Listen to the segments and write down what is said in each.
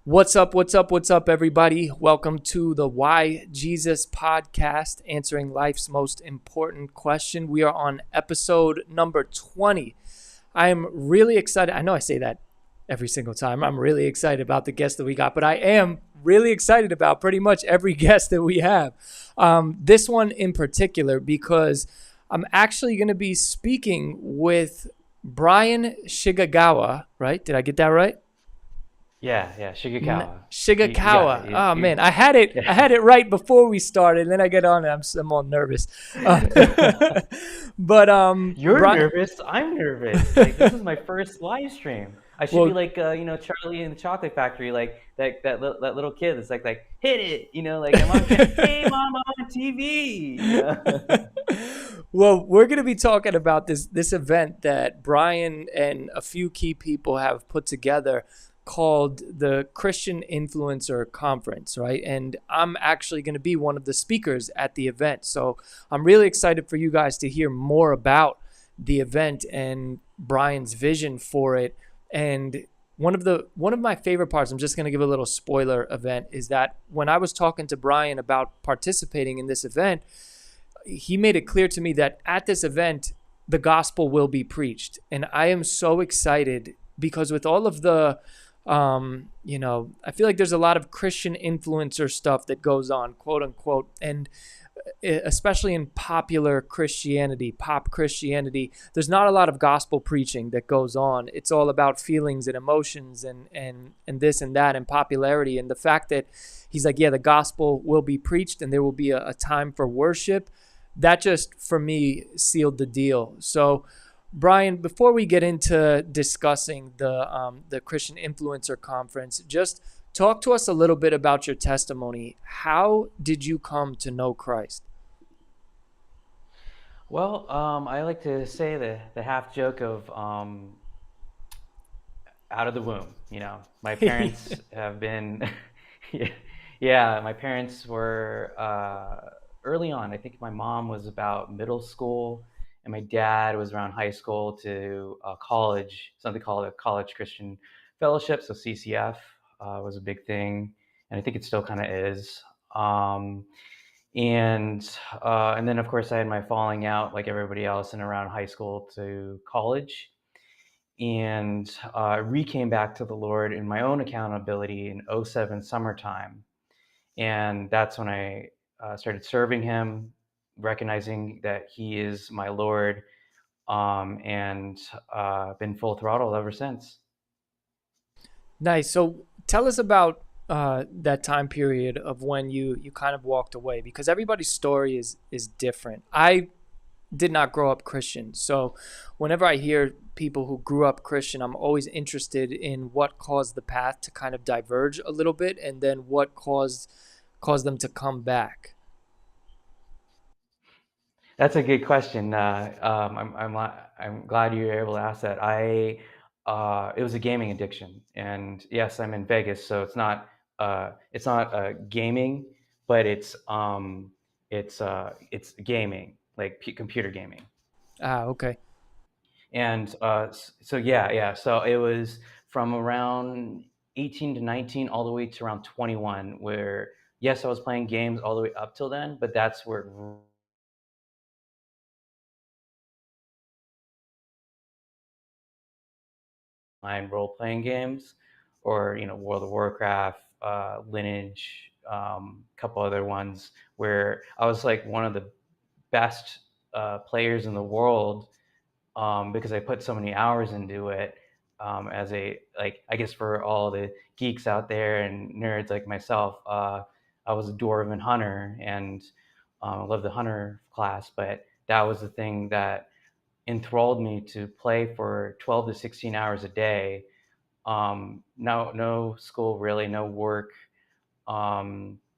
What's up? What's up? What's up, everybody? Welcome to the Why Jesus podcast, answering life's most important question. We are on episode number 20. I am really excited. I know I say that every single time. I'm really excited about the guest that we got, but I am really excited about pretty much every guest that we have. This one in particular, because I'm actually going to be speaking with Bryan Shigekawa, right? Did I get that right? Yeah, Shigekawa. You got Shigekawa. it. Oh man, I had it. I Yeah. had it right before we started, and then I get on it. I'm all nervous. Uh, but You're Brian. nervous. I'm nervous. Like this is my first live stream. I should be Well, like Charlie in the Chocolate Factory, like that little kid that's like hit it, like I'm on hey mom, I'm on TV. well, we're gonna be talking about this event that Brian and a few key people have put together called the Christian Influencer Conference, right? And I'm actually going to be one of the speakers at the event. So I'm really excited for you guys to hear more about the event and Brian's vision for it. And one of my favorite parts, I'm just going to give a little spoiler event, is that when I was talking to Brian about participating in this event, he made it clear to me that at this event, the gospel will be preached. And I am so excited because with all of the I feel like there's a lot of Christian influencer stuff that goes on, quote unquote, and especially in popular Christianity, pop Christianity, there's not a lot of gospel preaching that goes on. It's all about feelings and emotions and this and that and popularity. And the fact that he's like, yeah, the gospel will be preached and there will be a time for worship, that just for me sealed the deal. So Brian, before we get into discussing the Christian Influencer Conference, just talk to us a little bit about your testimony. How did you come to know Christ? Well, I like to say the half joke of out of the womb. My parents have been, yeah, yeah, my parents were early on. I think my mom was about middle school, and my dad was around high school to college, something called a College Christian Fellowship. So CCF was a big thing, and I think it still kind of is. Um, and then of course I had my falling out like everybody else in around high school to college, and re came back to the Lord in my own accountability in '07 summertime. And that's when I started serving Him, recognizing that He is my Lord, and been full throttle ever since. Nice. So tell us about that time period of when you kind of walked away, because everybody's story is different. I did not grow up Christian, so whenever I hear people who grew up Christian, I'm always interested in what caused the path to kind of diverge a little bit, and then what caused them to come back. That's a good question. I'm glad you were able to ask that. It was a gaming addiction, and yes, I'm in Vegas, so it's not gaming, but it's gaming, like computer gaming. Ah, okay. And so yeah. So it was from around 18 to 19 all the way to around 21, where yes, I was playing games all the way up till then, but that's where online role playing games, or World of Warcraft, Lineage, a couple other ones where I was like one of the best players in the world, because I put so many hours into it. As a like, I guess for all the geeks out there and nerds like myself, I was a dwarven hunter, and I love the hunter class, but that was the thing that enthralled me to play for 12 to 16 hours a day. No school really, no work,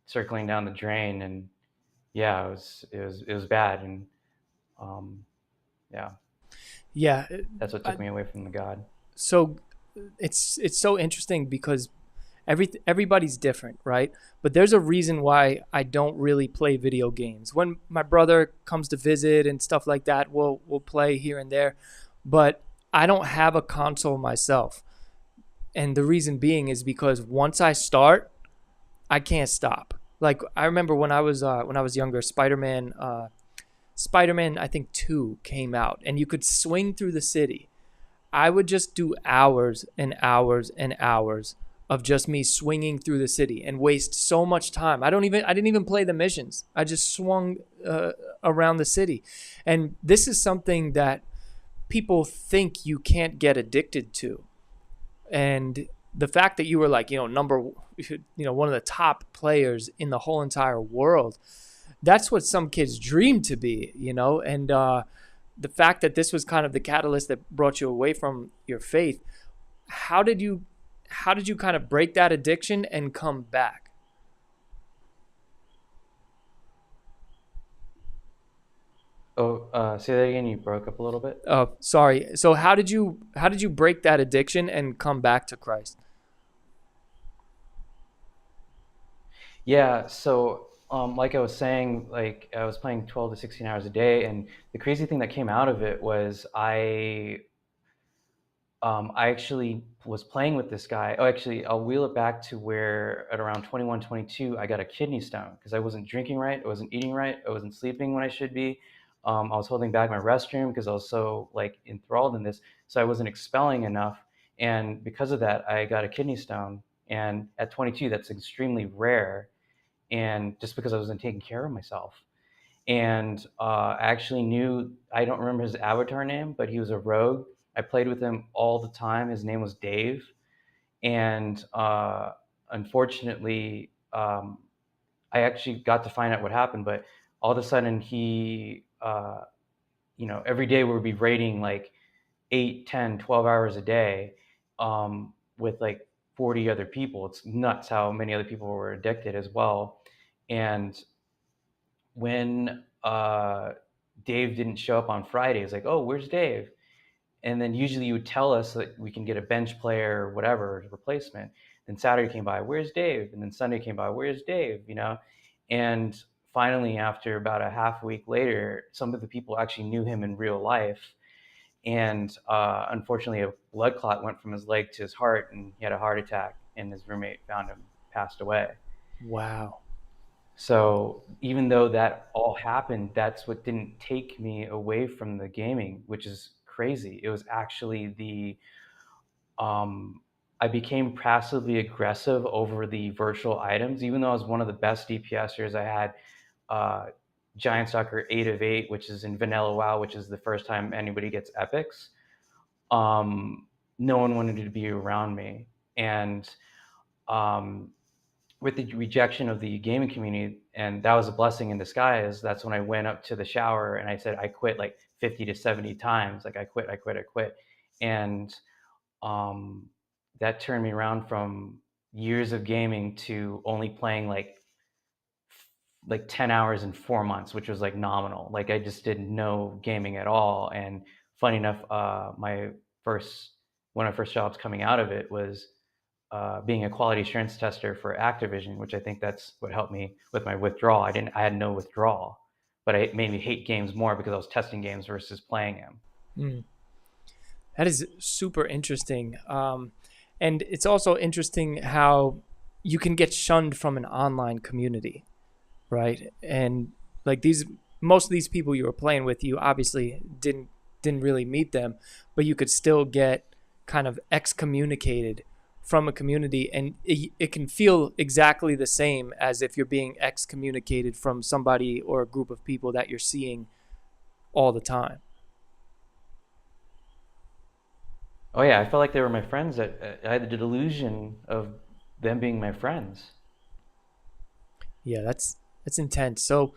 circling down the drain, and yeah, it was bad, and um, yeah, Yeah. that's what I, took me away from the God. so it's so interesting because everybody's different, right? But there's a reason why I don't really play video games. When my brother comes to visit and stuff like that, we'll play here and there, but I don't have a console myself. And the reason being is because once I start, I can't stop. Like I remember when I was younger, Spider-Man I think 2 came out and you could swing through the city. I would just do hours and hours and hours of just me swinging through the city and waste so much time. I didn't even play the missions. I just swung around the city. And this is something that people think you can't get addicted to. And the fact that you were like, one of the top players in the whole entire world, that's what some kids dream to be, and the fact that this was kind of the catalyst that brought you away from your faith. How did you kind of break that addiction and come back? Oh, say that again. You broke up a little bit. Sorry. So how did you break that addiction and come back to Christ? Yeah, so like I was saying, like I was playing 12 to 16 hours a day, and the crazy thing that came out of it was I actually was playing with this guy. Oh, actually, I'll wheel it back to where at around 21, 22, I got a kidney stone because I wasn't drinking right, I wasn't eating right, I wasn't sleeping when I should be. I was holding back my restroom because I was so like enthralled in this, so I wasn't expelling enough, and because of that, I got a kidney stone. And at 22, that's extremely rare, and just because I wasn't taking care of myself. And I actually knew, I don't remember his avatar name, but he was a rogue. I played with him all the time. His name was Dave. And unfortunately, I actually got to find out what happened, but all of a sudden every day we would be raiding like 8, 10, 12 hours a day with like 40 other people. It's nuts how many other people were addicted as well. And when Dave didn't show up on Friday, it's like, oh, where's Dave? And then usually you would tell us that we can get a bench player or whatever replacement. Then Saturday came by, where's Dave? And then Sunday came by, where's Dave? And finally, after about a half week later, some of the people actually knew him in real life. And unfortunately, a blood clot went from his leg to his heart, and he had a heart attack. And his roommate found him, passed away. Wow. So even though that all happened, that's what didn't take me away from the gaming, which is crazy. It was actually I became passively aggressive over the virtual items, even though I was one of the best DPSers. I had uh, Giant Sucker 8 of 8, which is in Vanilla WoW, which is the first time anybody gets epics. Um, no one wanted to be around me. And um, with the rejection of the gaming community, and that was a blessing in disguise. That's when I went up to the shower and I said I quit like 50 to 70 times. Like I quit, and um, that turned me around from years of gaming to only playing like 10 hours in 4 months, which was like nominal. Like I just didn't know gaming at all. And funny enough, my first one of my first jobs coming out of it was being a quality assurance tester for Activision, which I think that's what helped me with my withdrawal. I had no withdrawal, but it made me hate games more because I was testing games versus playing them. Mm. That is super interesting. And it's also interesting how you can get shunned from an online community, right? And like most of these people you were playing with, you obviously didn't really meet them, but you could still get kind of excommunicated from a community, and it can feel exactly the same as if you're being excommunicated from somebody or a group of people that you're seeing all the time. Oh yeah, I felt like they were my friends. That I had the delusion of them being my friends. Yeah, that's intense. So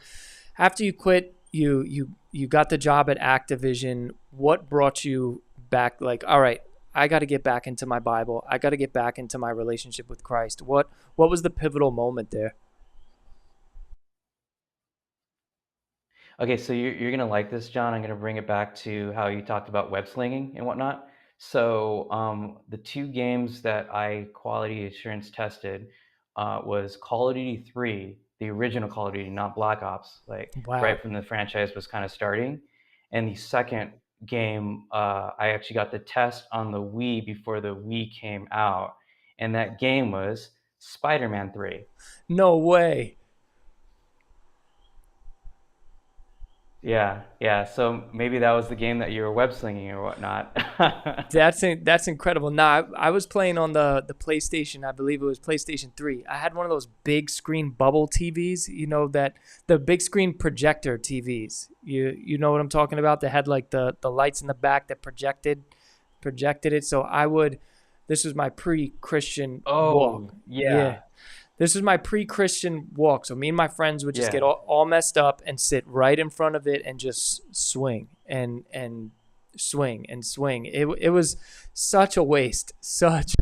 after you quit, you got the job at Activision. What brought you back? Like, all right, I got to get back into my Bible. I got to get back into my relationship with Christ. What was the pivotal moment there? Okay, so you're gonna like this, John. I'm gonna bring it back to how you talked about web slinging and whatnot. So the two games that I quality assurance tested was Call of Duty 3, the original Call of Duty, not Black Ops, like Wow. right from the franchise was kind of starting, and the second game, I actually got the test on the Wii before the Wii came out, and that game was Spider-Man 3. No way. Yeah, yeah. So maybe that was the game that you were web slinging or whatnot. That's incredible. Nah, I was playing on the PlayStation. I believe it was PlayStation 3. I had one of those big screen bubble TVs. You know that the big screen projector TVs. You know what I'm talking about? That had like the lights in the back that projected it. So I would. This was my pre-Christian Oh, walk. Yeah, yeah, this was my pre-Christian walk. So me and my friends would just get yeah, all messed up and sit right in front of it and just swing and swing and swing. It was such a waste, such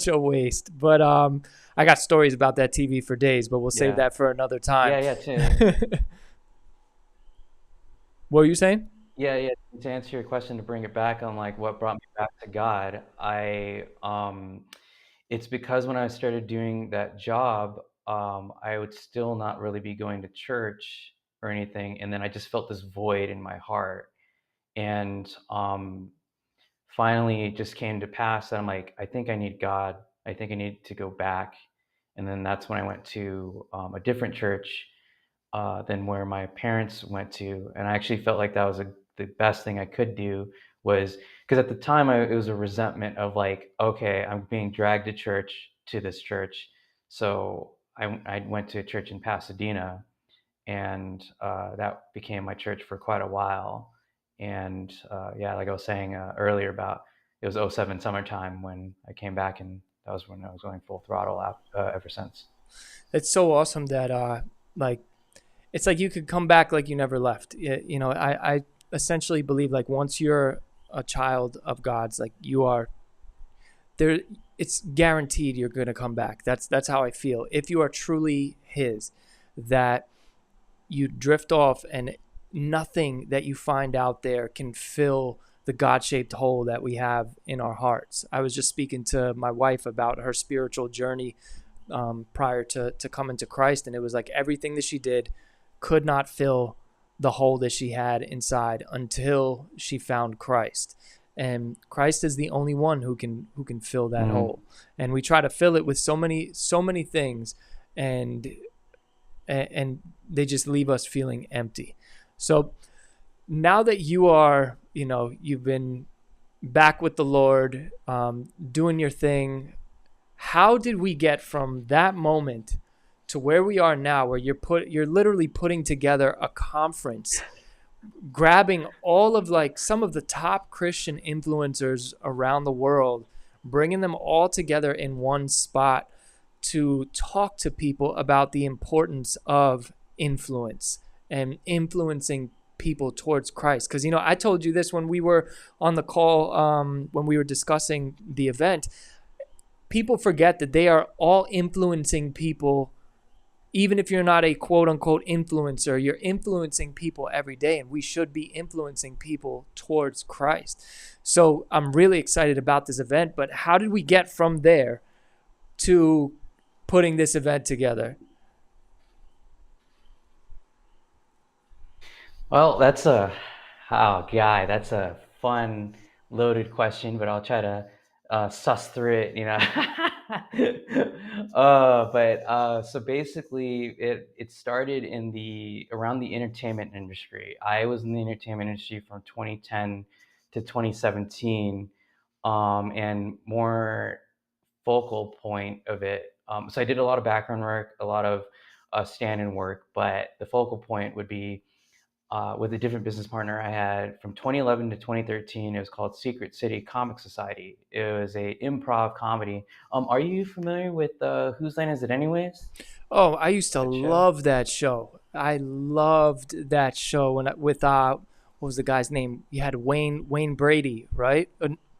a waste. But I got stories about that TV for days, but we'll save yeah, that for another time. yeah, yeah. What were you saying? Yeah, yeah. To answer your question, to bring it back on like what brought me back to God, it's because when I started doing that job, I would still not really be going to church or anything, and then I just felt this void in my heart, and finally it just came to pass that I'm like, I think I need God. I think I need to go back, and then that's when I went to a different church than where my parents went to, and I actually felt like that was the best thing I could do was because at the time it was a resentment of like, okay, I'm being dragged to church to this church, so I went to a church in Pasadena, and that became my church for quite a while, and yeah, like I was saying earlier about it was '07 summertime when I came back, and that was when I was going full throttle ever since. It's so awesome that like it's like you could come back like you never left. You know, I essentially believe like once you're a child of God's, like you are there, it's guaranteed you're going to come back. That's how I feel. If you are truly his, that you drift off and nothing that you find out there can fill the God-shaped hole that we have in our hearts. I was just speaking to my wife about her spiritual journey prior to coming to Christ, and it was like everything that she did could not fill the hole that she had inside until she found Christ. And Christ is the only one who can fill that Hmm. hole. And we try to fill it with so many things, and and they just leave us feeling empty. So now that you are, you've been back with the Lord, doing your thing, how did we get from that moment to where we are now, where you're literally putting together a conference, grabbing all of like some of the top Christian influencers around the world, bringing them all together in one spot to talk to people about the importance of influence and influencing people towards Christ? Because I told you this when we were on the call, when we were discussing the event. People forget that they are all influencing people. Even if you're not a quote unquote influencer, you're influencing people every day, and we should be influencing people towards Christ. So I'm really excited about this event, but how did we get from there to putting this event together? Well, that's a fun, loaded question, but I'll try to suss through it, you know. But so basically, it started in the around the entertainment industry. I was in the entertainment industry from 2010 to 2017, and more focal point of it. So I did a lot of background work, a lot of stand-in work, but the focal point would be with a different business partner I had from 2011 to 2013. It was called Secret City Comic Society. It was a improv comedy. Are you familiar with Whose Line Is It Anyways? Oh, I used to That show? love that show. I loved that show with what was the guy's name? You had Wayne Brady, right?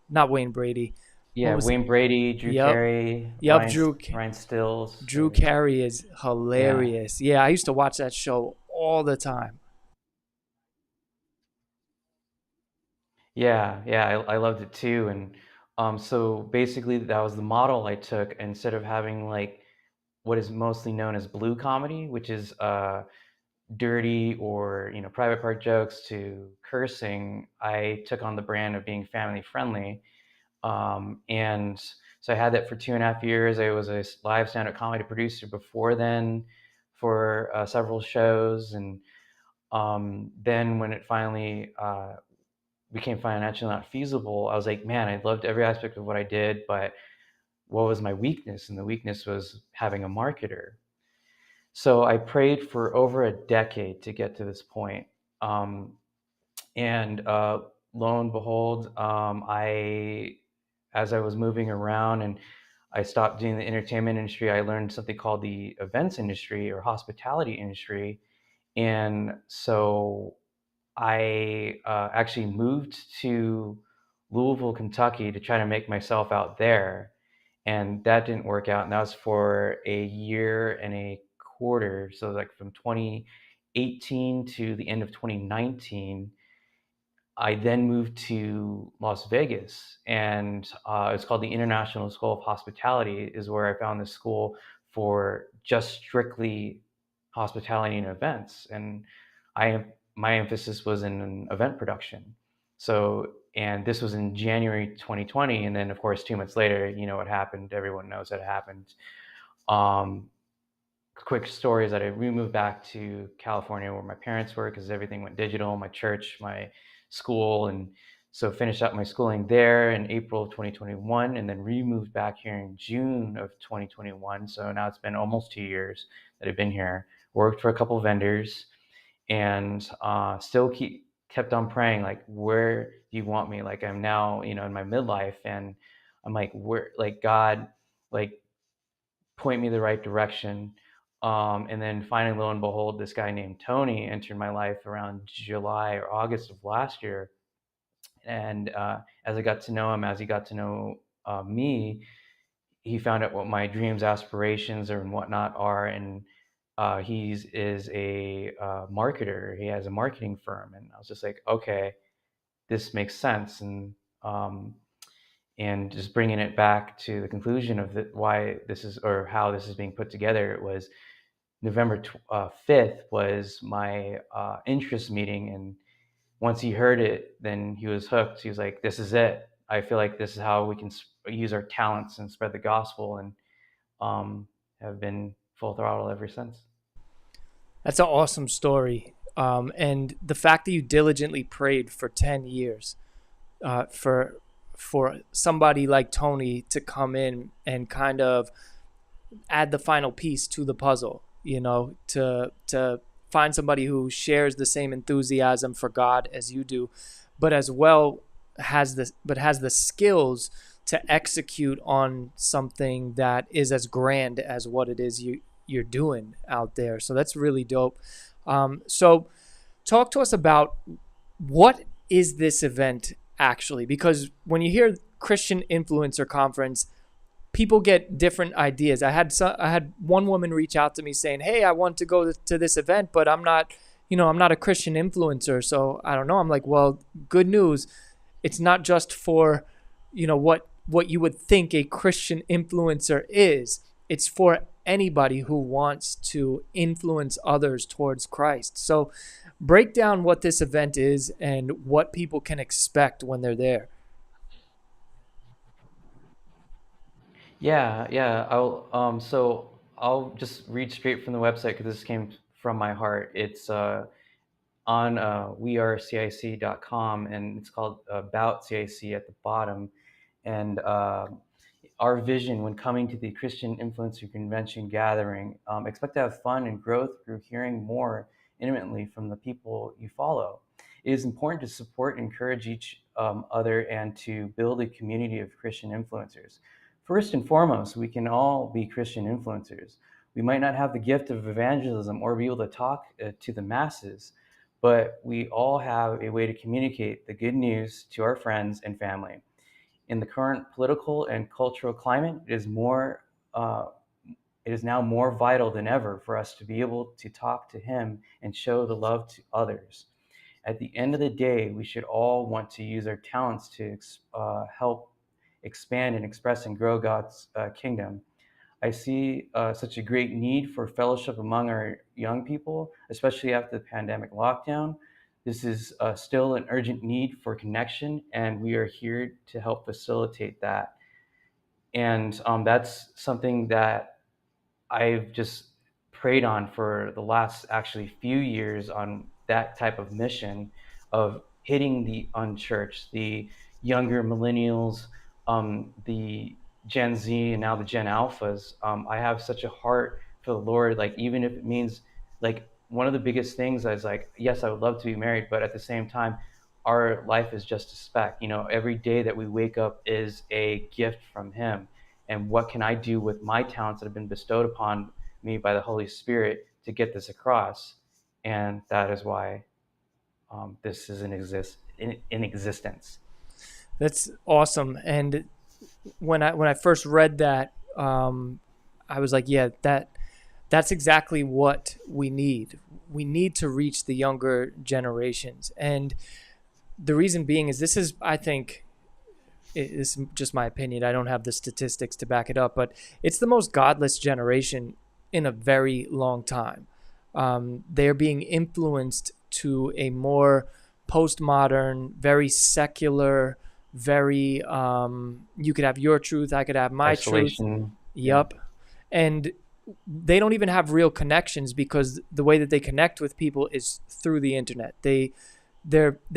Not Wayne Brady. What Yeah, was it? Wayne Brady, Drew Yep. Carey, Yep, Drew Ryan Stills. Drew Carey is Yeah, hilarious. Yeah, I used to watch that show all the time. yeah, yeah. I loved it too. And so basically, that was the model I took instead of having like what is mostly known as blue comedy, which is dirty or private part jokes to cursing, I took on the brand of being family friendly. And so I had that for 2.5 years. I was a live stand-up comedy producer before then for several shows, and then when it finally became financially not feasible, I was like, man, I loved every aspect of what I did, but what was my weakness? And the weakness was having a marketer. So I prayed for over a decade to get to this point. Um, and lo and behold, as I was moving around and I stopped doing the entertainment industry, I learned something called the events industry or hospitality industry. And so I actually moved to Louisville, Kentucky to try to make myself out there. And that didn't work out. And that was for a year and a quarter. So, like from 2018 to the end of 2019. I then moved to Las Vegas, and it's called the International School of Hospitality. Is where I found this school for just strictly hospitality and events, and my emphasis was in event production. So, and this was in January 2020, and then of course 2 months later, you know what happened. Everyone knows what happened. Um, Quick story is that we moved back to California where my parents were because everything went digital, my church, my school. And so finished up my schooling there in April of 2021 and then moved back here in June of 2021. So now it's been almost 2 years that I've been here, worked for a couple of vendors, and still kept on praying, like, where do you want me? Like, I'm now, in my midlife, and I'm like, where, like, God, like, point me the right direction. And then finally, lo and behold, this guy named Tony entered my life around July or August of last year. And as I got to know him, as he got to know me, he found out what my dreams, aspirations, and whatnot are. And he's is a marketer. He has a marketing firm, and I was just like, okay, this makes sense. Um, and just bringing it back to the conclusion of why this is or how this is being put together, it was November 5th was my interest meeting, and once he heard it, then he was hooked. He was like, "This is it. I feel like this is how we can use our talents and spread the gospel," and um, have been full throttle ever since. That's an awesome story. And the fact that you diligently prayed for 10 years for somebody like Tony to come in and kind of add the final piece to the puzzle, to find somebody who shares the same enthusiasm for God as you do, but as well has the skills to execute on something that is as grand as what it is you're doing out there. So that's really dope. So talk to us about what is this event actually? Because when you hear Christian Influencer Conference, people get different ideas. I had one woman reach out to me saying, "Hey, I want to go to this event, but I'm not a Christian influencer, so I don't know." I'm like, "Well, good news. It's not just for, what you would think a Christian influencer is. It's for anybody who wants to influence others towards Christ." So, break down what this event is and what people can expect when they're there. Yeah, yeah. I'll just read straight from the website because this came from my heart. It's on weareCIC.com, and it's called About CIC at the bottom. And our vision when coming to the Christian Influencer Convention gathering, expect to have fun and growth through hearing more intimately from the people you follow. It is important to support and encourage each other and to build a community of Christian influencers. First and foremost, we can all be Christian influencers. We might not have the gift of evangelism or be able to talk to the masses, but we all have a way to communicate the good news to our friends and family. In the current political and cultural climate, uh, it is now more vital than ever for us to be able to talk to Him and show the love to others. At the end of the day, we should all want to use our talents to help expand and express and grow God's kingdom. I see such a great need for fellowship among our young people, especially after the pandemic lockdown. This is still an urgent need for connection, and we are here to help facilitate that. And that's something that I've just prayed on for the last actually few years on that type of mission of hitting the unchurched, the younger millennials, the Gen Z, and now the Gen Alphas. I have such a heart for the Lord, like even if it means like one of the biggest things is like, yes, I would love to be married, but at the same time, our life is just a speck. You know, every day that we wake up is a gift from Him, and what can I do with my talents that have been bestowed upon me by the Holy Spirit to get this across? And that is why this is in existence. That's awesome. And when I first read that, I was like, yeah, that's exactly what we need. We need to reach the younger generations. And the reason being is this is, I think, this is just my opinion. I don't have the statistics to back it up, but it's the most godless generation in a very long time. They're being influenced to a more postmodern, very secular, very, you could have your truth, I could have my truth. Isolation. Yeah. Yep. And they don't even have real connections because the way that they connect with people is through the internet. They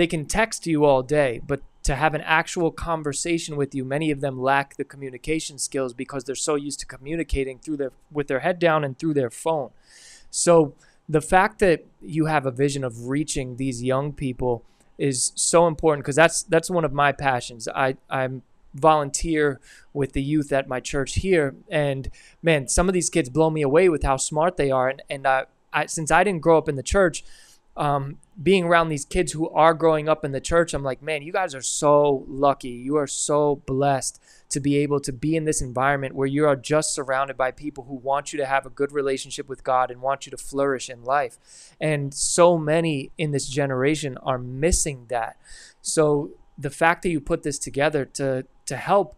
can text you all day, but to have an actual conversation with you, many of them lack the communication skills because they're so used to communicating through their with their head down and through their phone. So the fact that you have a vision of reaching these young people is so important because that's one of my passions. I'm volunteer with the youth at my church here, and man, some of these kids blow me away with how smart they are. And since I didn't grow up in the church, being around these kids who are growing up in the church, I'm like, man, you guys are so lucky. You are so blessed to be able to be in this environment where you are just surrounded by people who want you to have a good relationship with God and want you to flourish in life. And so many in this generation are missing that. So the fact that you put this together to help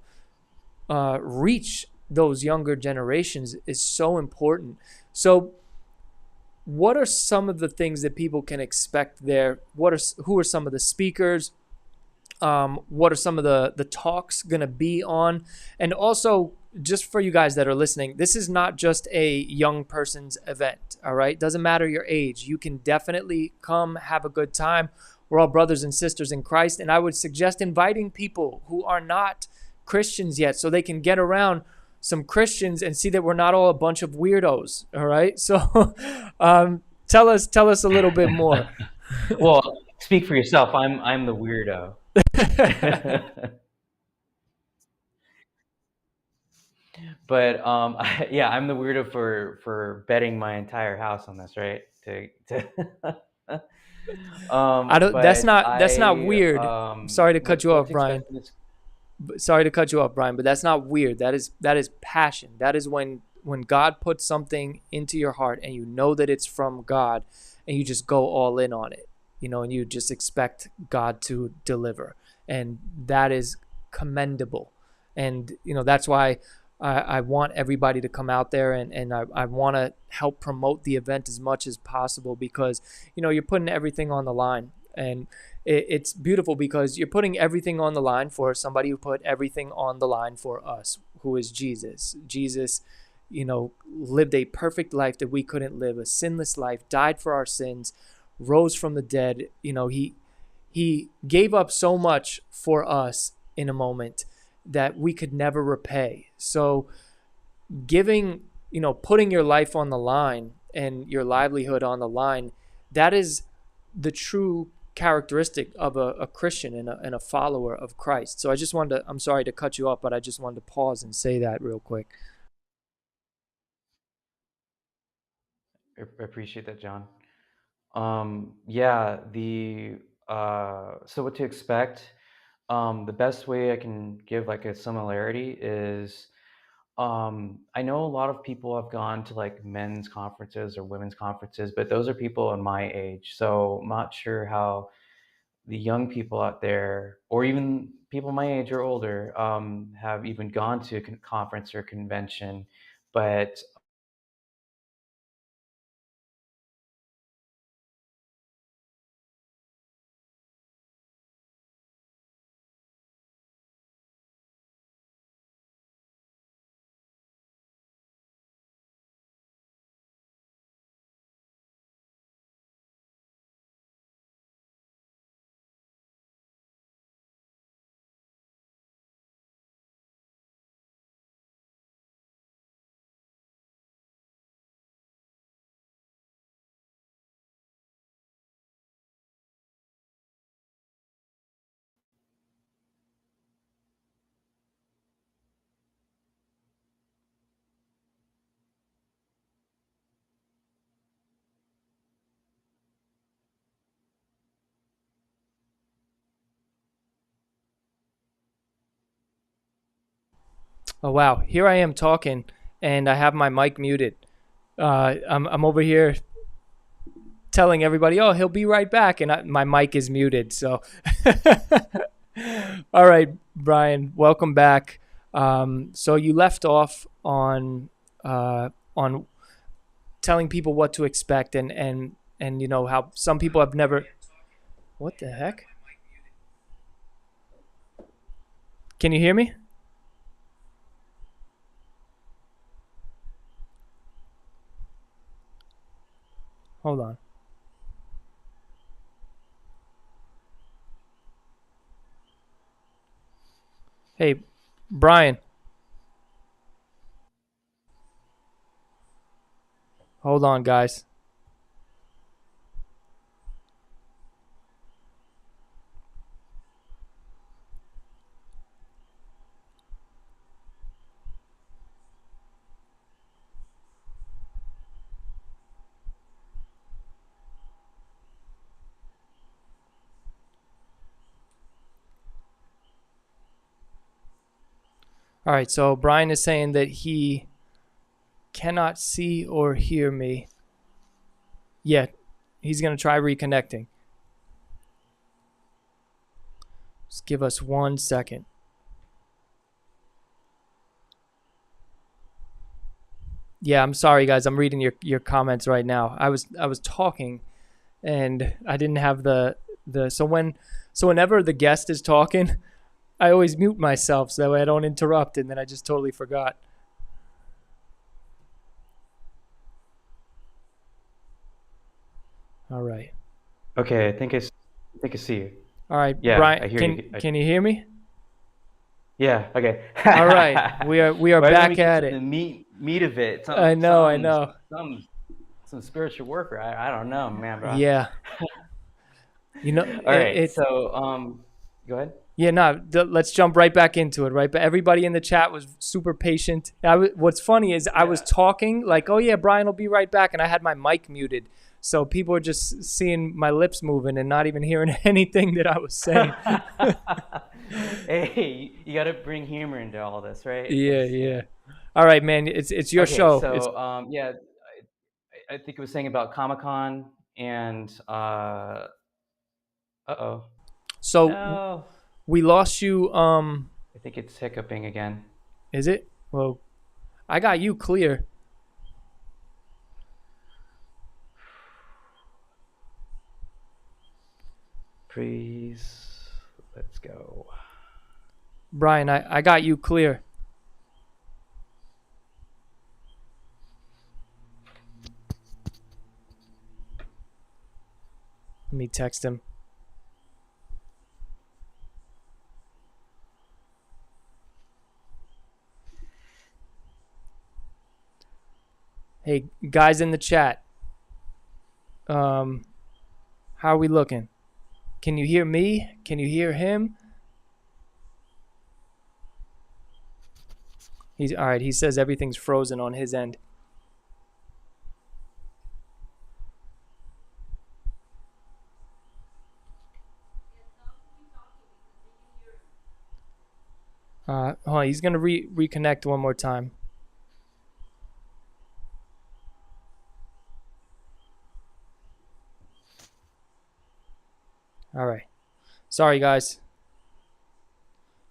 reach those younger generations is so important. So what are some of the things that people can expect there? Who are some of the speakers? What are some of the talks going to be on? And also, just for you guys that are listening, this is not just a young person's event, all right? Doesn't matter your age. You can definitely come have a good time. We're all brothers and sisters in Christ. And I would suggest inviting people who are not Christians yet so they can get around some Christians and see that we're not all a bunch of weirdos, all right? So tell us a little bit more. Well, speak for yourself. I'm the weirdo. But yeah, I'm the weirdo for betting my entire house on this, right? I don't. That's But not weird. Sorry to cut you what off, to Brian. expect in this. Sorry to cut you off, Brian. But that's not weird. That is passion. That is when God puts something into your heart and you know that it's from God, and you just go all in on it. And you just expect God to deliver, and that is commendable. And that's why I want everybody to come out there, and I want to help promote the event as much as possible because you're putting everything on the line. And it's beautiful because you're putting everything on the line for somebody who put everything on the line for us, who is Jesus. Jesus, lived a perfect life that we couldn't live, a sinless life, died for our sins, rose from the dead. He gave up so much for us in a moment that we could never repay. So giving, putting your life on the line and your livelihood on the line, that is the true characteristic of a Christian and a follower of Christ. So I'm sorry to cut you off, but I just wanted to pause and say that real quick. I appreciate that, John. Yeah, the so what to expect? The best way I can give like a similarity is I know a lot of people have gone to like men's conferences or women's conferences, but those are people in my age. So I'm not sure how the young people out there, or even people my age or older, have even gone to a conference or convention. But Oh wow, here I am talking, and I have my mic muted. I'm over here telling everybody, "Oh, he'll be right back," and my mic is muted. So, all right, Bryan, welcome back. So you left off on telling people what to expect, and you know how some people have never. What the heck? Can you hear me? Hold on. Hey, Bryan, hold on, guys. All right, so Bryan is saying that he cannot see or hear me yet. He's going to try reconnecting. Just give us 1 second. Yeah, I'm sorry, guys. I'm reading your comments right now. I was talking, and I didn't have the so whenever the guest is talking, I always mute myself so that way I don't interrupt, and then I just totally forgot. All right. okay, I think I see you. All right, Yeah, I Bryan, hear can you. can you hear me? Yeah, okay. All right. We are Why don't we back get at to the it. meat of it? I know. Some spiritual warfare. I don't know, man, bro. Yeah. You know All right, it so go ahead. Yeah, no, let's jump right back into it, right? But everybody in the chat was super patient. What's funny is I was Yeah. talking like, "Oh yeah, Bryan will be right back," and I had my mic muted, so people were just seeing my lips moving and not even hearing anything that I was saying. Hey, you got to bring humor into all this, right? Yeah, Because yeah. All right, man. It's your okay, show. It's so yeah, I think it was saying about Comic Con and oh, so no, we lost you. I think it's hiccuping again. Is it? Well, I got you clear, Please, let's go. Bryan. I got you clear. Let me text him. Hey, guys in the chat. Um, how are we looking? Can you hear me? Can you hear him? He's all right. He says everything's frozen on his end. Hold on, he's gonna reconnect one more time. All right. Sorry, guys.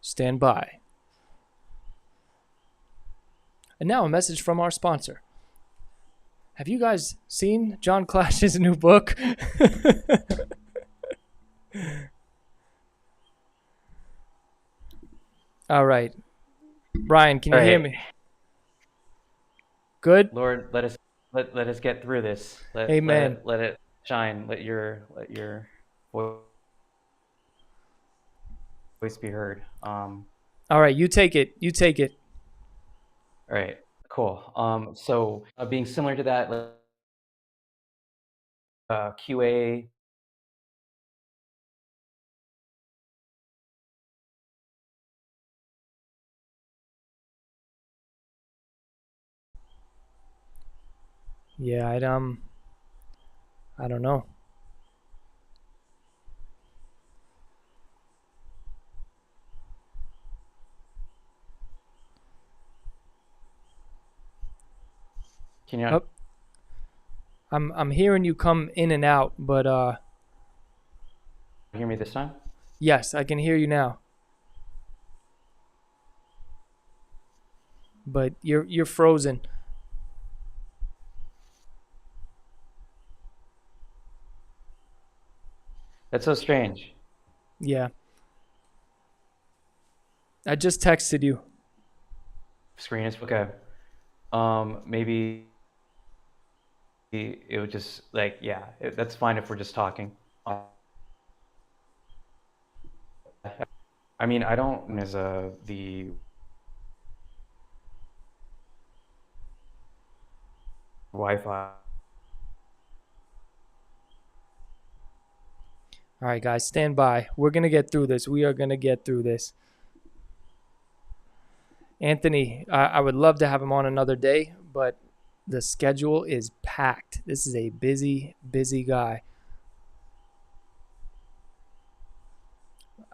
Stand by. And now a message from our sponsor. Have you guys seen John Clash's new book? All right. Bryan, can All you hear right, me? Good? Lord, let us get through this. Amen. Let it shine. Let your voice be heard. All right, you take it. You take it. All right, cool. So being similar to that, QA. Yeah, I don't know. Can you Oh, I'm hearing you come in and out, but hear me this time? yes, I can hear you now. But you're frozen. That's so strange. Yeah. I just texted you. Screen is okay. Maybe it would just like yeah, that's fine if we're just talking. I mean, I don't as the Wi-Fi. All right, guys, stand by. We're going to get through this. We are going to get through this. Anthony, I would love to have him on another day, but the schedule is packed. This is a busy, busy guy.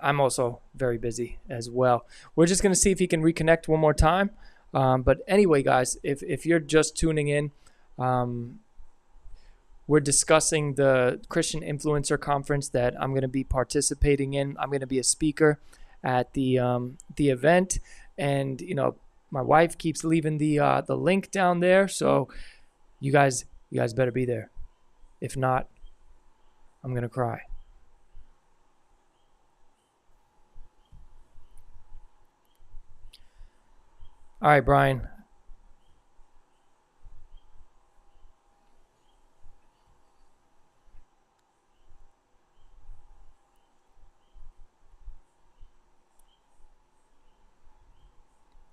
I'm also very busy as well. We're just going to see if he can reconnect one more time. But anyway, guys, if you're just tuning in, we're discussing the Christian Influencer Conference that I'm going to be participating in. I'm going to be a speaker at the event, and my wife keeps leaving the link down there, so you guys better be there. If not, I'm going to cry. All right, Bryan.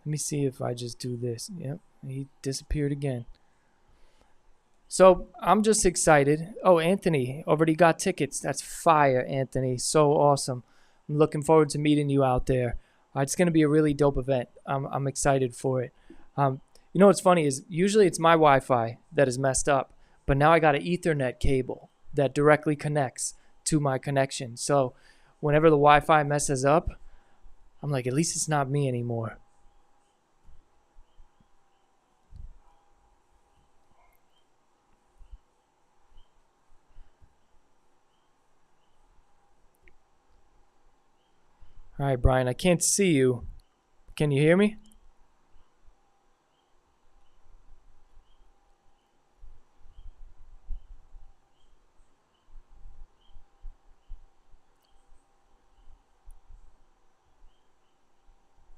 Let me see if I just do this. Yep, he disappeared again. So I'm just excited. Oh, Anthony already got tickets. That's fire, Anthony. So awesome. I'm looking forward to meeting you out there. It's going to be a really dope event. I'm excited for it. What's funny is usually it's my Wi-Fi that is messed up, but now I got an Ethernet cable that directly connects to my connection. So whenever the Wi-Fi messes up, I'm like, at least it's not me anymore. All right, Bryan, I can't see you. Can you hear me?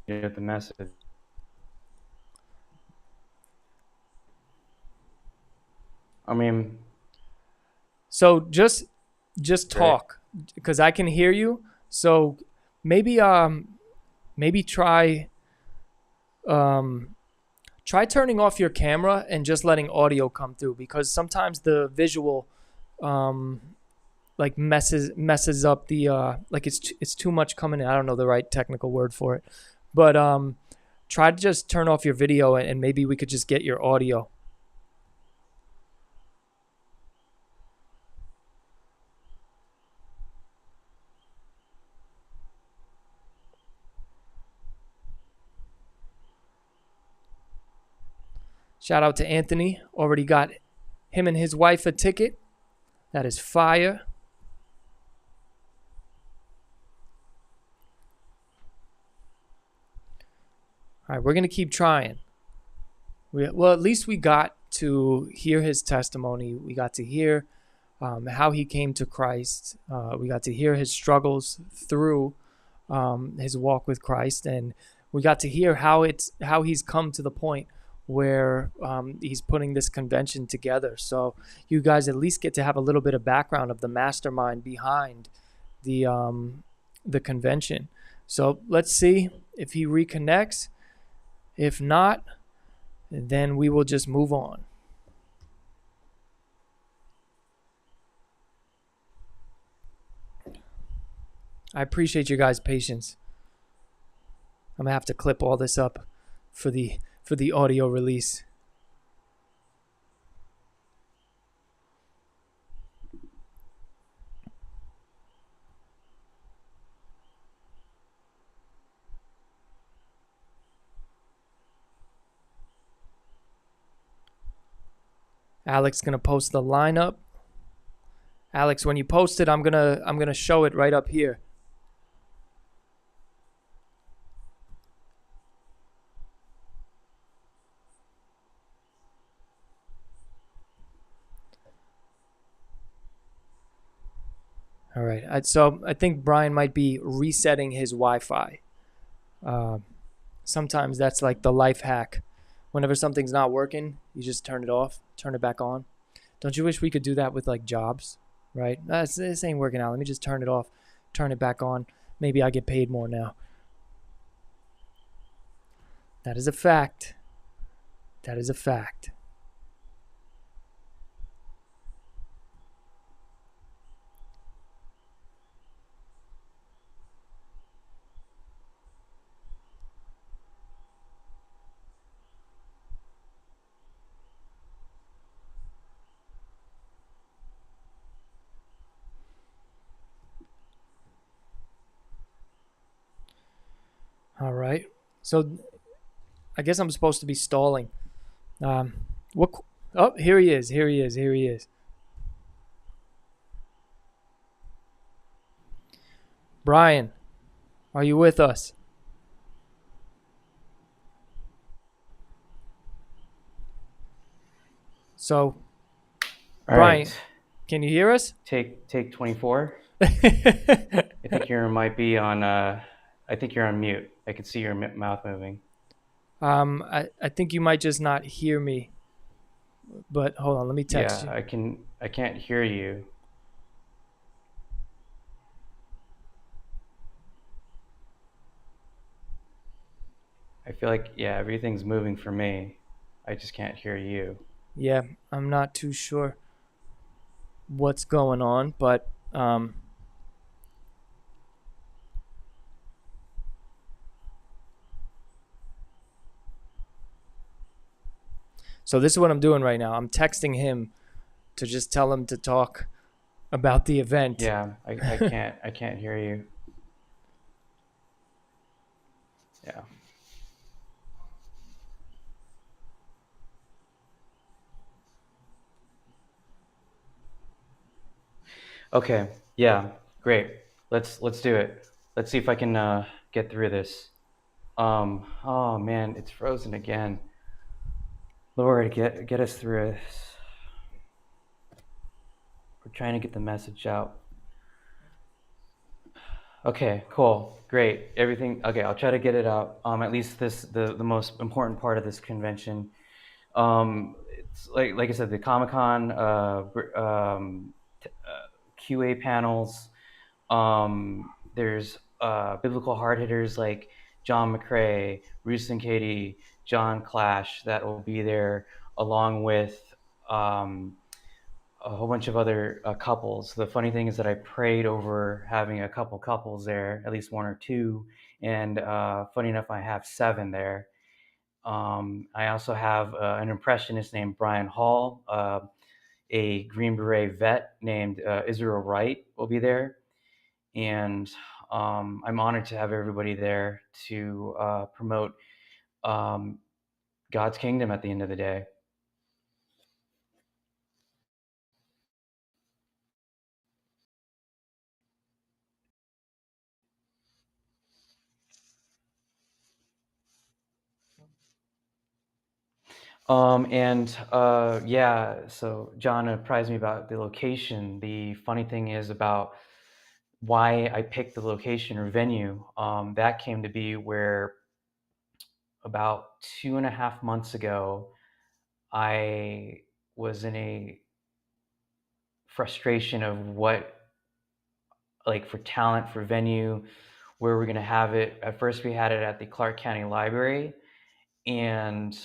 You get the message. I mean, So just right. talk because I can hear you. So maybe um try turning off your camera and just letting audio come through, because sometimes the visual um like messes up the like it's too much coming in. I don't know the right technical word for it. But try to just turn off your video, and maybe we could just get your audio. Shout out to Anthony. Already got him and his wife a ticket. That is fire. All right, we're going to keep trying. Well, at least we got to hear his testimony. We got to hear how he came to Christ. We got to hear his struggles through his walk with Christ, and we got to hear how he's come to the point where he's putting this convention together. So you guys at least get to have a little bit of background of the mastermind behind the convention. So let's see if he reconnects. If not, then we will just move on. I appreciate your guys' patience. I'm gonna have to clip all this up for the audio release. Alex gonna post the lineup. Alex, when you post it, I'm gonna show it right up here. All right. So I think Bryan might be resetting his Wi-Fi. Sometimes that's like the life hack. Whenever something's not working, you just turn it off, turn it back on. Don't you wish we could do that with like jobs, right? This ain't working out. Let me just turn it off, turn it back on. Maybe I get paid more now. That is a fact. That is a fact. All right. So I guess I'm supposed to be stalling. What? Oh, here he is. Here he is. Here he is. Bryan, are you with us? So, All Bryan, right. can you hear us? Take 24. I think you might be on. I think you're on mute. I can see your mouth moving. I think you might just not hear me. But hold on, let me text Yeah, you. I can. I can't hear you. I feel like everything's moving for me. I just can't hear you. Yeah, I'm not too sure what's going on, but so this is what I'm doing right now. I'm texting him to just tell him to talk about the event. Yeah, I can't hear you. Yeah. Okay. Yeah. Great. Let's do it. Let's see if I can get through this. Oh man, it's frozen again. Lord, get us through this. We're trying to get the message out. Okay, cool, great. Everything. Okay, I'll try to get it out. At least the most important part of this convention. It's like I said, the Comic Con QA panels. There's biblical hard hitters like John McCrae, Bruce and Katie, John Clash that will be there, along with um, a whole bunch of other couples. The funny thing is that I prayed over having a couple couples there, at least one or two, and funny enough, I have 7 there. I also have an impressionist named Brian Hall, a Green Beret vet named Israel Wright will be there, and I'm honored to have everybody there to promote um, God's kingdom at the end of the day. Yeah, so John apprised me about the location. The funny thing is about why I picked the location or venue. That came to be where about 2.5 months ago, I was in a frustration of what, like, for talent, for venue, where we're gonna have it. At first, we had it at the Clark County Library, and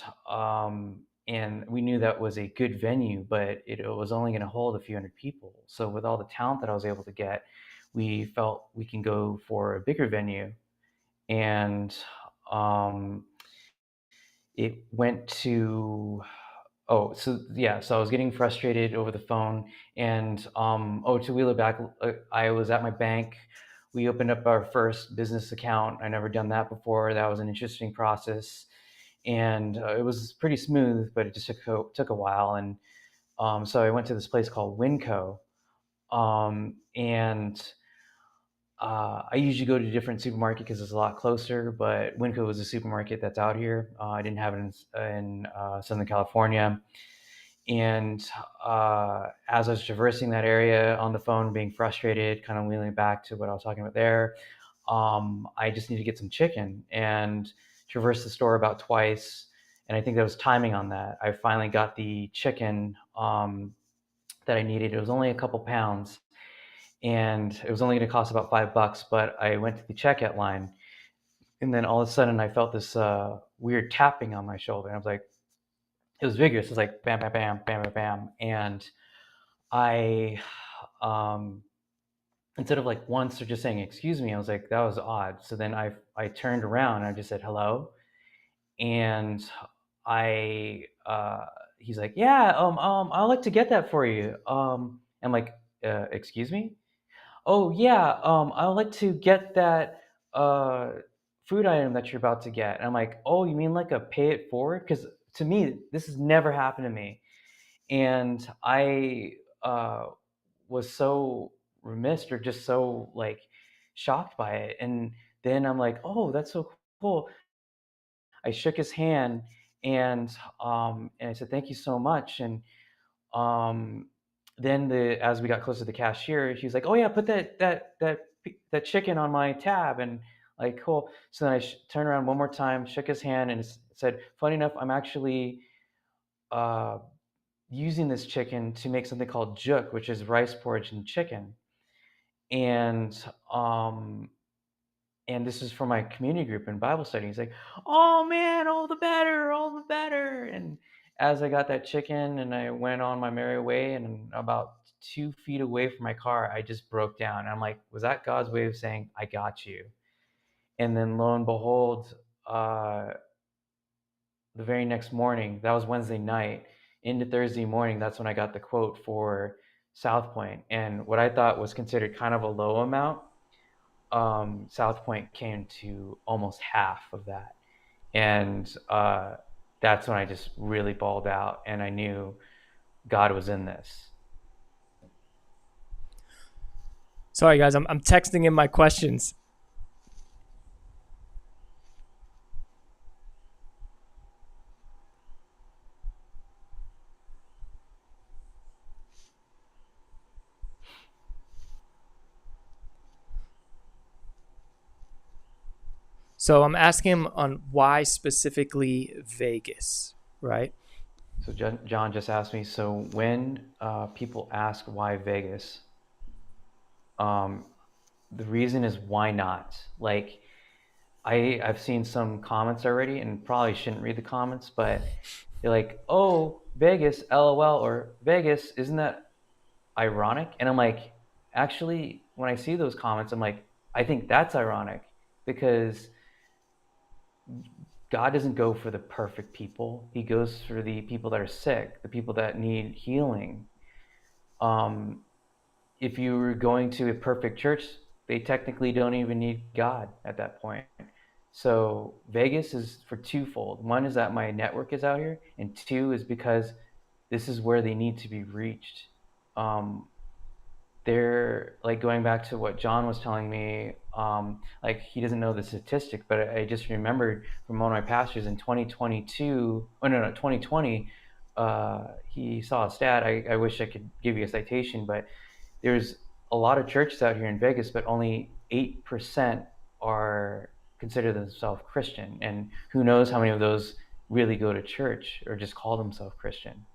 we knew that was a good venue, but it was only going to hold a few hundred people. So with all the talent that I was able to get, we felt we can go for a bigger venue, and um, it went to so yeah, so I was getting frustrated over the phone, and to wheel it back, I was at my bank. We opened up our first business account. I never done that before. That was an interesting process, and it was pretty smooth, but it just took a while. And so I went to this place called Winco, and I usually go to a different supermarket because it's a lot closer. But Winco is a supermarket that's out here. I didn't have it in Southern California. And as I was traversing that area on the phone, being frustrated, kind of wheeling back to what I was talking about there, I just need to get some chicken and traversed the store about twice. And I think there was timing on that. I finally got the chicken that I needed. It was only a couple pounds, and it was only going to cost about $5. But I went to the checkout line, and then all of a sudden I felt this weird tapping on my shoulder. And I was like, it was vigorous. It was like bam, bam, bam, bam, bam, bam, and I um, instead of like once or just saying excuse me, I was like, that was odd. So then I turned around and I just said hello, and I he's like, yeah, I'd like to get that for you. I'm like, excuse me? Oh yeah, I'd like to get that uh food item that you're about to get. And I'm like, oh, you mean like a pay it forward? Because to me, this has never happened to me, and I uh, was so remiss or just so like shocked by it. And then I'm like, oh, that's so cool. I shook his hand, and I said thank you so much. And um, then as we got closer to the cashier, she was like, oh yeah, put that chicken on my tab. And like, cool. So then I turned around one more time, shook his hand, and said, funny enough, I'm actually uh, using this chicken to make something called juk, which is rice porridge and chicken. And um, and this is for my community group in Bible study. He's like, "Oh man, all the better, all the better." And as I got that chicken and I went on my merry way, and about 2 feet away from my car, I just broke down. And I'm like, "Was that God's way of saying I got you?" And then lo and behold, uh, the very next morning, that was Wednesday night, into Thursday morning, that's when I got the quote for South Point. And what I thought was considered kind of a low amount, South Point came to almost half of that. And that's when I just really balled out and I knew God was in this. Sorry, guys, I'm texting in my questions. So I'm asking him on why specifically Vegas, right? So John just asked me, so when people ask why Vegas, um, the reason is why not? Like, I've seen some comments already, and probably shouldn't read the comments, but they're like, "Oh, Vegas, LOL," or "Vegas, isn't that ironic?" And I'm like, actually, when I see those comments, I'm like, I think that's ironic because God doesn't go for the perfect people. He goes for the people that are sick, the people that need healing. Um, if you were going to a perfect church, they technically don't even need God at that point. So Vegas is for twofold. One is that my network is out here, and two is because this is where they need to be reached. They're like going back to what John was telling me. Like he doesn't know the statistic, but I just remembered from one of my pastors in 2022. Oh no, 2020. He saw a stat. I wish I could give you a citation, but there's a lot of churches out here in Vegas, but only 8% are consider themselves Christian, and who knows how many of those really go to church or just call themselves Christian.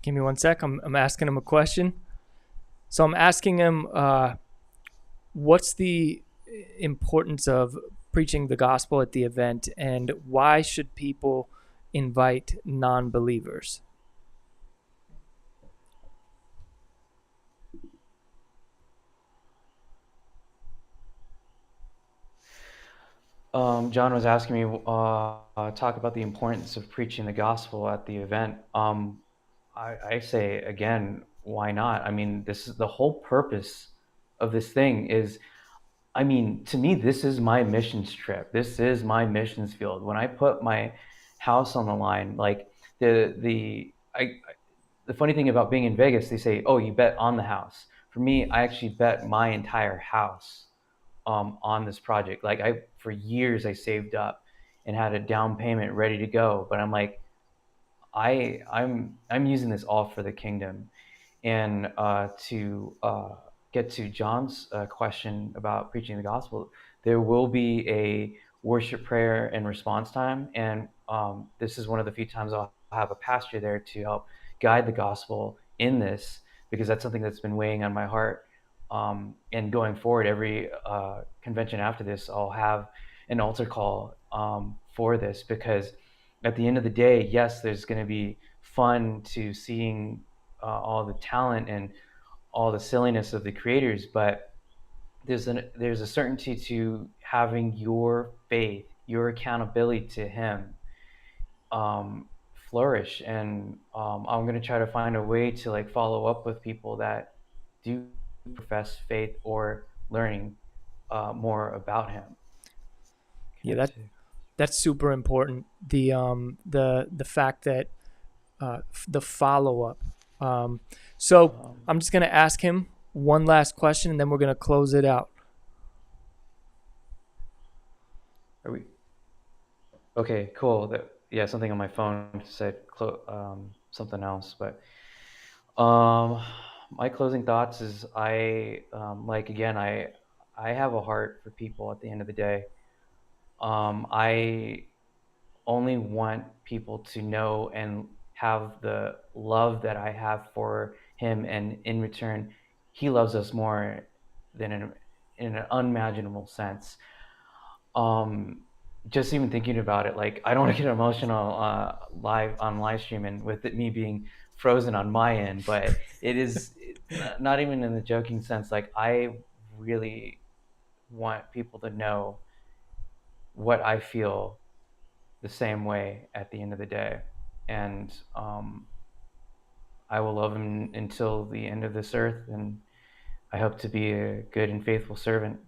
Give me one sec. I'm asking him a question. So I'm asking him, what's the importance of preaching the gospel at the event, and why should people invite non-believers? John was asking me talk about the importance of preaching the gospel at the event. I say again, why not? I mean, this is the whole purpose of this thing is, I mean, to me, this is my missions trip. This is my missions field. When I put my house on the line, like the funny thing about being in Vegas, they say, "Oh, you bet on the house." For me, I actually bet my entire house on this project. Like for years, I saved up and had a down payment ready to go. But I'm like, I'm using this all for the kingdom. And to get to John's question about preaching the gospel, there will be a worship, prayer, and response time. And this is one of the few times I'll have a pastor there to help guide the gospel in this, because that's something that's been weighing on my heart. And going forward, every convention after this, I'll have an altar call for this, because at the end of the day, yes, there's going to be fun to seeing all the talent and all the silliness of the creators, but there's a certainty to having your faith, your accountability to Him, flourish. And I'm going to try to find a way to like follow up with people that do profess faith or learning more about Him. Yeah, that's super important. The fact that the follow up. So I'm just gonna ask him one last question, and then we're gonna close it out. Are we okay? Cool. Yeah, something on my phone said something else, but my closing thoughts is like again I have a heart for people at the end of the day. I only want people to know and have the love that I have for Him, and in return, He loves us more than in an unimaginable sense. Um, just even thinking about it, like I don't want to get emotional live stream, and with it me being frozen on my end, but it is not even in the joking sense. Like I really want people to know what I feel the same way at the end of the day. And I will love Him until the end of this earth, and I hope to be a good and faithful servant.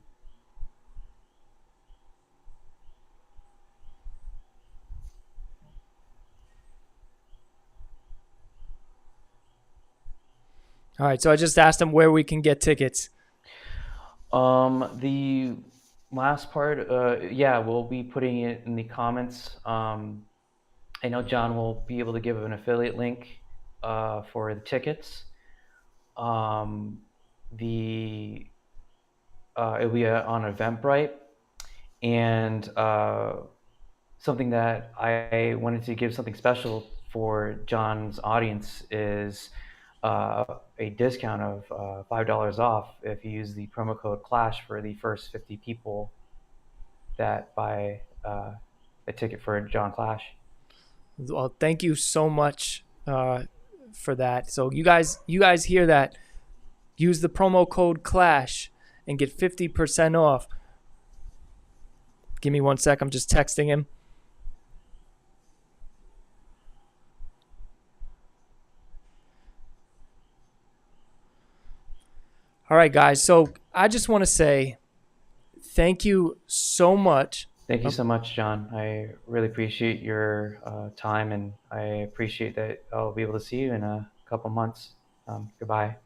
All right. So I just asked him where we can get tickets. The last part, yeah, we'll be putting it in the comments. I know John will be able to give an affiliate link for the tickets. The It'll be on Eventbrite, and something that I wanted to give something special for John's audience is a discount of $5 off if you use the promo code CLASH for the first 50 people that buy a ticket for John Clash. Well, thank you so much for that. So you guys hear that? Use the promo code CLASH and get 50% off. Give me one sec. I'm just texting him. All right, guys. So I just want to say thank you so much Thank you Um, so much, John. I really appreciate your time, and I appreciate that I'll be able to see you in a couple months. Goodbye.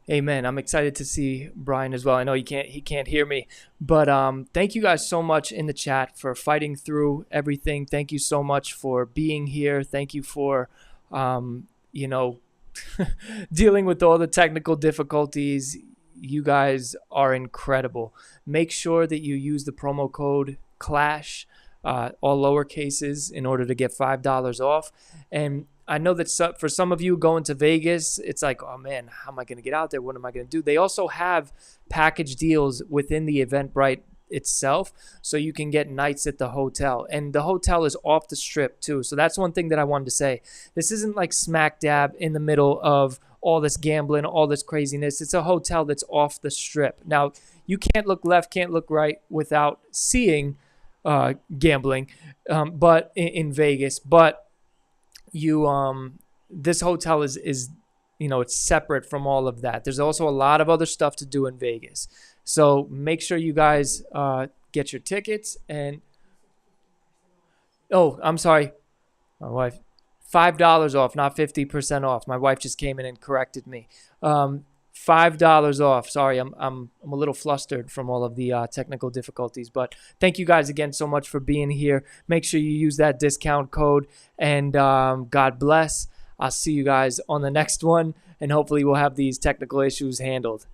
Amen. I'm excited to see Bryan as well. I know he can't hear me, but thank you guys so much in the chat for fighting through everything. Thank you so much for being here. Thank you for you know dealing with all the technical difficulties. You guys are incredible. Make sure that you use the promo code CLASH, all lower cases, in order to get $5 off. And I know that for some of you going to Vegas, it's like, oh man, how am I going to get out there? What am I going to do? They also have package deals within the Eventbrite itself, so you can get nights at the hotel, and the hotel is off the strip too. So that's one thing that I wanted to say. This isn't like smack dab in the middle of all this gambling, all this craziness. It's a hotel that's off the strip. Now, you can't look left, can't look right without seeing gambling, but in Vegas. But you, this hotel is it's separate from all of that. There's also a lot of other stuff to do in Vegas. So make sure you guys get your tickets. And oh, I'm sorry, my wife. $5 off, not 50% off. My wife just came in and corrected me. $5 off. Sorry, I'm a little flustered from all of the technical difficulties, but thank you guys again so much for being here. Make sure you use that discount code, and God bless. I'll see you guys on the next one, and hopefully we'll have these technical issues handled.